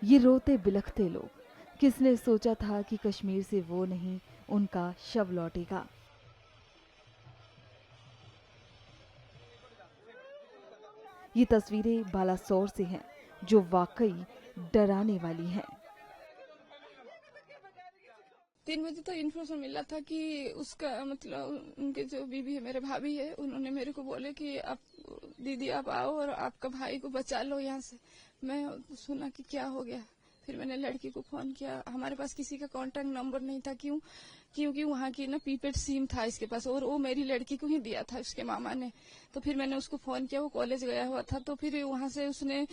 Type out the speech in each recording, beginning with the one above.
ये रोते बिलखते लोग, किसने सोचा था कि कश्मीर से वो नहीं उनका शव लौटेगा। ये तस्वीरें बालासोर से हैं, जो वाकई डराने वाली हैं। 3 बजे तो इन्फॉर्मेशन मिला था कि उसका मतलब उनके जो बीबी है, मेरे भाभी है, उन्होंने मेरे को बोले कि आप दीदी आप आओ और आपका भाई को बचा लो यहाँ से। मैं सुना कि क्या हो गया, फिर मैंने लड़की को फोन किया। हमारे पास किसी का कांटेक्ट नंबर नहीं था, क्योंकि वहाँ की ना प्रीपेड सिम था इसके पास, और वो मेरी लड़की को ही दिया था उसके मामा ने। तो फिर मैंने उसको फोन किया, वो कॉलेज गया हुआ था, तो फिर वहाँ से उसने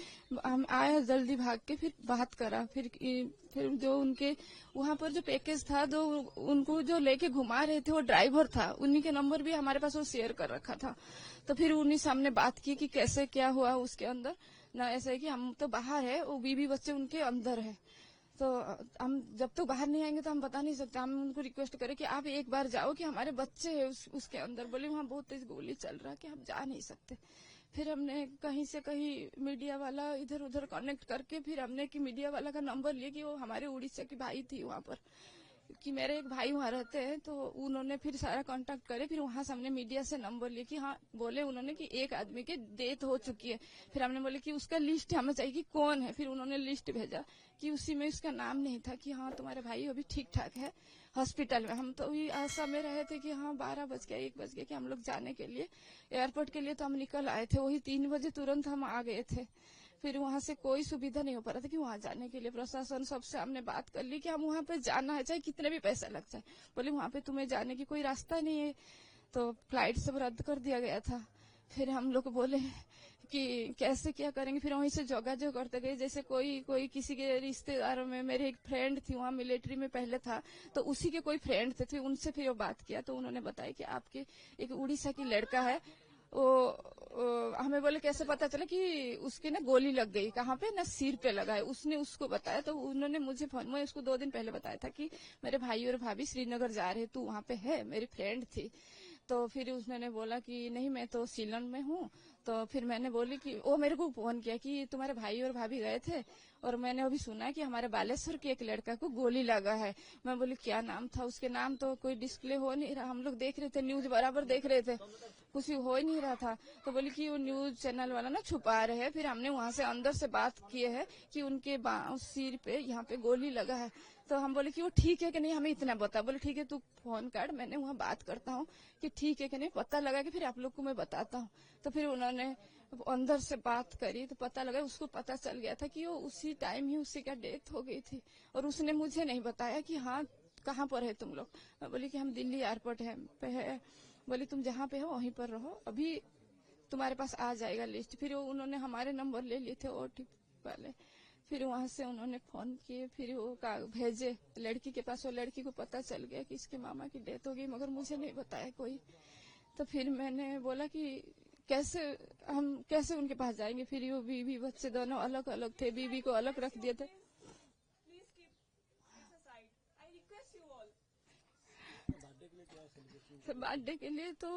हम आया जल्दी भाग के, फिर बात करा। फिर जो उनके वहाँ पर जो पैकेज था, जो उनको जो लेके घुमा रहे थे वो ड्राइवर था, उन्हीं के नंबर भी हमारे पास वो शेयर कर रखा था। तो फिर उन्हीं सामने बात की कि कैसे क्या हुआ उसके अंदर। ना ऐसा है कि हम तो बाहर है, वो बीबी बच्चे उनके अंदर है, तो हम जब तक बाहर नहीं आएंगे तो हम बता नहीं सकते। हम उनको रिक्वेस्ट करें कि आप एक बार जाओ कि हमारे बच्चे हैं उसके अंदर। बोले वहाँ बहुत तेज गोली चल रहा है कि हम जा नहीं सकते। फिर हमने कहीं से कहीं मीडिया वाला इधर उधर कनेक्ट करके, फिर हमने कि मीडिया वाला का नंबर लिया कि वो हमारे उड़ीसा की भाई थी वहाँ पर, कि मेरे एक भाई वहाँ रहते हैं। तो उन्होंने फिर सारा कांटेक्ट करे, फिर वहाँ से हमने मीडिया से नंबर लिया कि हाँ, बोले उन्होंने कि एक आदमी की डेथ हो चुकी है। फिर हमने बोले कि उसका लिस्ट हमें चाहिए कि कौन है। फिर उन्होंने लिस्ट भेजा कि उसी में उसका नाम नहीं था, कि हाँ तुम्हारे भाई अभी ठीक ठाक है हॉस्पिटल में। हम तो वही आशा में रहे थे कि हाँ 12 बज गया 1 बज गया कि हम लोग जाने के लिए एयरपोर्ट के लिए। तो हम निकल आए थे, वही 3 बजे तुरंत हम आ गए थे। फिर वहां से कोई सुविधा नहीं हो पा रहा था कि वहां जाने के लिए। प्रशासन सबसे हमने बात कर ली कि हम वहां पे जाना है, चाहे कितने भी पैसा लग जाए। बोले वहां पे तुम्हें जाने की कोई रास्ता नहीं है, तो फ्लाइट सब रद्द कर दिया गया था। फिर हम लोग बोले कि कैसे क्या करेंगे। फिर वहीं से जोगाजोग करते गए, जैसे कोई कोई किसी के रिश्तेदारों में। मेरे एक फ्रेंड थी वहाँ मिलिट्री में पहले था, तो उसी के कोई फ्रेंड थे, फिर उनसे फिर वो बात किया। तो उन्होंने बताया कि आपके एक उड़ीसा की लड़का है, हमें बोले कैसे पता चला कि उसकी ना गोली लग गई, कहाँ पे ना सिर पे लगा है। उसने उसको बताया, तो उन्होंने मुझे फोन में उसको 2 दिन पहले बताया था कि मेरे भाई और भाभी श्रीनगर जा रहे, तू वहाँ पे है। मेरी फ्रेंड थी। तो फिर उसने बोला कि नहीं मैं तो सीलन में हूँ। तो फिर मैंने बोली कि वो मेरे को फोन किया कि तुम्हारे भाई और भाभी गए थे, और मैंने अभी सुना है कि हमारे बालेश्वर के एक लड़का को गोली लगा है। मैं बोली क्या नाम था उसके? नाम तो कोई डिस्प्ले हो नहीं रहा, हम लोग देख रहे थे न्यूज बराबर देख रहे थे, कुछ हो ही नहीं रहा था। तो बोली कि वो न्यूज चैनल वाला ना छुपा रहे हैं। फिर हमने वहां से अंदर से बात किए है कि उनके सिर पे यहाँ पे गोली लगा है। तो हम बोले कि वो ठीक है कि नहीं, हमें इतना बता। बोले ठीक है तू फोन काट, मैंने वहाँ बात करता हूँ कि ठीक है कि नहीं, पता लगा कि फिर आप लोग को मैं बताता हूँ। तो फिर उन्होंने अंदर से बात करी, तो पता लगा, उसको पता चल गया था कि वो उसी टाइम ही उसी का डेथ हो गई थी। और उसने मुझे नहीं बताया कि हाँ कहाँ पर है तुम लोग। मैं बोली कि हम दिल्ली एयरपोर्ट पे है। बोली तुम जहाँ पे हो वहीं पर रहो, अभी तुम्हारे पास आ जाएगा लिस्ट। फिर उन्होंने हमारे नंबर ले लिए थे ओटीपी वाले। फिर वहां से उन्होंने फोन किए, फिर वो भेजे लड़की के पास। वो लड़की को पता चल गया कि इसके मामा की डेथ हो गई, मगर मुझे नहीं बताया कोई। तो फिर मैंने बोला कि कैसे उनके पास जाएंगे। फिर वो बीवी बच्चे दोनों अलग अलग थे, बीवी को अलग रख दिए थे। बर्थडे के लिए तो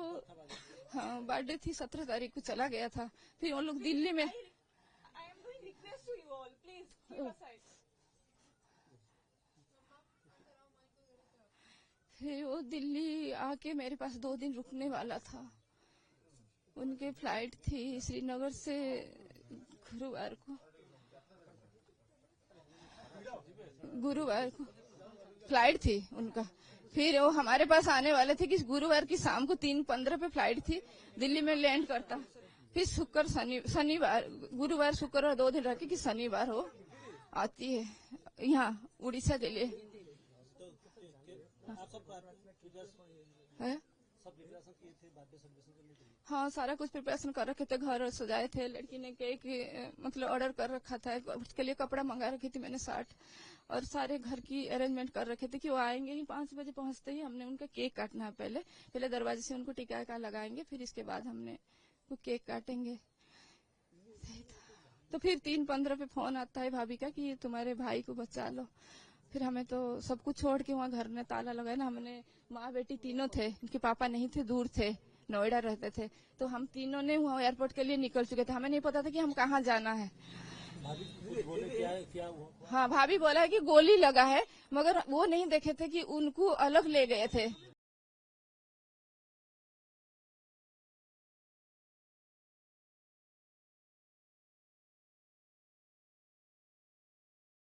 हाँ, बर्थडे थी 17 तारीख को, चला गया था। फिर वो लोग दिल्ली में फिर वो दिल्ली आके मेरे पास 2 दिन रुकने वाला था। उनकी फ्लाइट थी श्रीनगर से गुरुवार को फ्लाइट थी उनका। फिर वो हमारे पास आने वाले थे कि गुरुवार की शाम को 3:15 पे फ्लाइट थी, दिल्ली में लैंड करता। फिर शनिवार गुरुवार शुक्रवार 2 दिन रखे कि शनिवार हो आती है यहाँ उड़ीसा के लिए। है? हाँ, सारा कुछ प्रिपरेशन कर रखे थे, घर सजाए थे, लड़की ने केक मतलब ऑर्डर कर रखा था, उसके लिए कपड़ा मंगा रखी थी मैंने 60, और सारे घर की अरेंजमेंट कर रखे थे कि वो आएंगे ही 5 बजे पहुंचते ही हमने उनका केक काटना है। पहले दरवाजे से उनको टीका का लगाएंगे, फिर इसके बाद हमने वो केक काटेंगे। तो फिर 3:15 पे फोन आता है भाभी का कि तुम्हारे भाई को बचा लो। फिर हमें तो सब कुछ छोड़ के वहाँ घर में ताला लगाया ना। हमने माँ बेटी तीनों थे, उनके पापा नहीं थे, दूर थे, नोएडा रहते थे। तो हम तीनों ने वहाँ एयरपोर्ट के लिए निकल चुके थे, हमें नहीं पता था कि हम कहाँ जाना है। कुछ बोले क्या वो हाँ भाभी बोला है कि गोली लगा है, मगर वो नहीं देखे थे कि उनको अलग ले गए थे।